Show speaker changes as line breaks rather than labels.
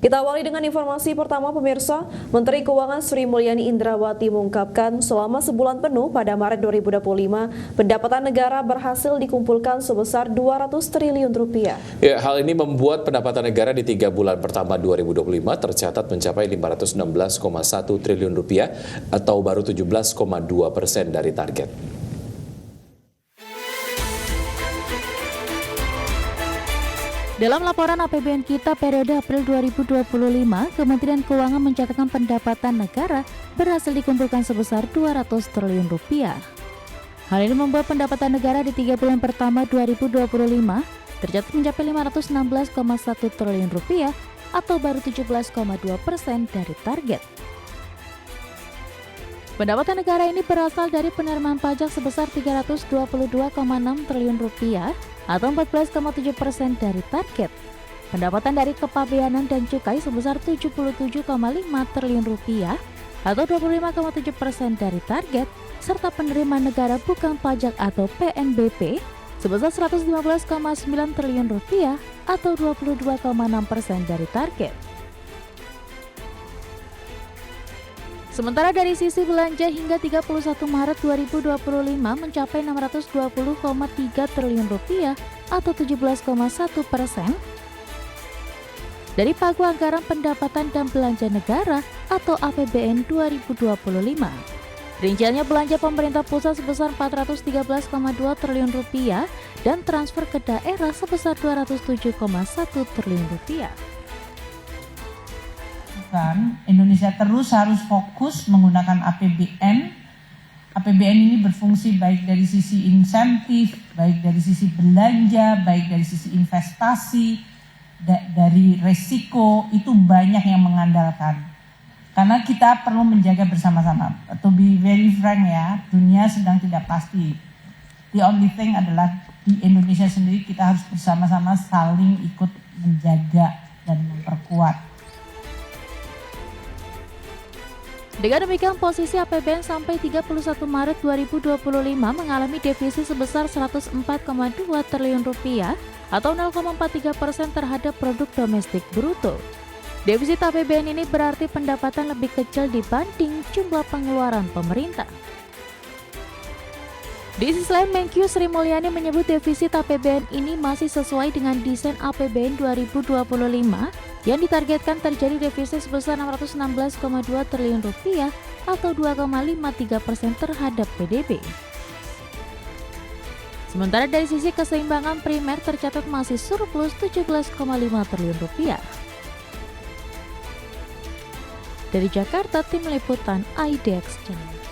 Kita awali dengan informasi pertama pemirsa. Menteri Keuangan Sri Mulyani Indrawati mengungkapkan selama sebulan penuh pada Maret 2025, pendapatan negara berhasil dikumpulkan sebesar 200 triliun rupiah.
Ya, hal ini membuat pendapatan negara di 3 bulan pertama 2025 tercatat mencapai 516,1 triliun rupiah atau baru 17,2% dari target.
Dalam laporan APBN kita periode April 2025, Kementerian Keuangan mencatatkan pendapatan negara berhasil dikumpulkan sebesar 200 triliun rupiah. Hal ini membuat pendapatan negara di 3 bulan pertama 2025 tercatat mencapai 516,1 triliun rupiah atau baru 17,2% dari target. Pendapatan negara ini berasal dari penerimaan pajak sebesar 322,6 triliun rupiah atau 14,7% dari target. Pendapatan dari kepabeanan dan cukai sebesar 77,5 triliun rupiah atau 25,7% dari target, serta penerimaan negara bukan pajak atau PNBP sebesar 115,9 triliun rupiah atau 22,6% dari target. Sementara dari sisi belanja hingga 31 Maret 2025 mencapai 620,3 triliun rupiah atau 17,1%. Dari pagu anggaran pendapatan dan belanja negara atau APBN 2025. Rinciannya belanja pemerintah pusat sebesar 413,2 triliun rupiah dan transfer ke daerah sebesar 207,1 triliun rupiah.
Indonesia terus harus fokus menggunakan APBN. APBN ini berfungsi baik dari sisi insentif, baik dari sisi belanja, baik dari sisi investasi, dari resiko, itu banyak yang mengandalkan. Karena kita perlu menjaga bersama-sama. To be very frank ya, dunia sedang tidak pasti. The only thing adalah di Indonesia sendiri kita harus bersama-sama saling ikut menjaga dan memperkuat.
Dengan demikian, posisi APBN sampai 31 Maret 2025 mengalami defisit sebesar 104,2 triliun rupiah atau 0,43% terhadap produk domestik bruto. Defisit APBN ini berarti pendapatan lebih kecil dibanding jumlah pengeluaran pemerintah. Di sisi lain, Menkyu Sri Mulyani menyebut defisit APBN ini masih sesuai dengan desain APBN 2025 yang ditargetkan terjadi defisit sebesar 616,2 triliun rupiah atau 2,53% terhadap PDB. Sementara dari sisi keseimbangan primer tercatat masih surplus 17,5 triliun rupiah. Dari Jakarta, tim liputan IDX Channel.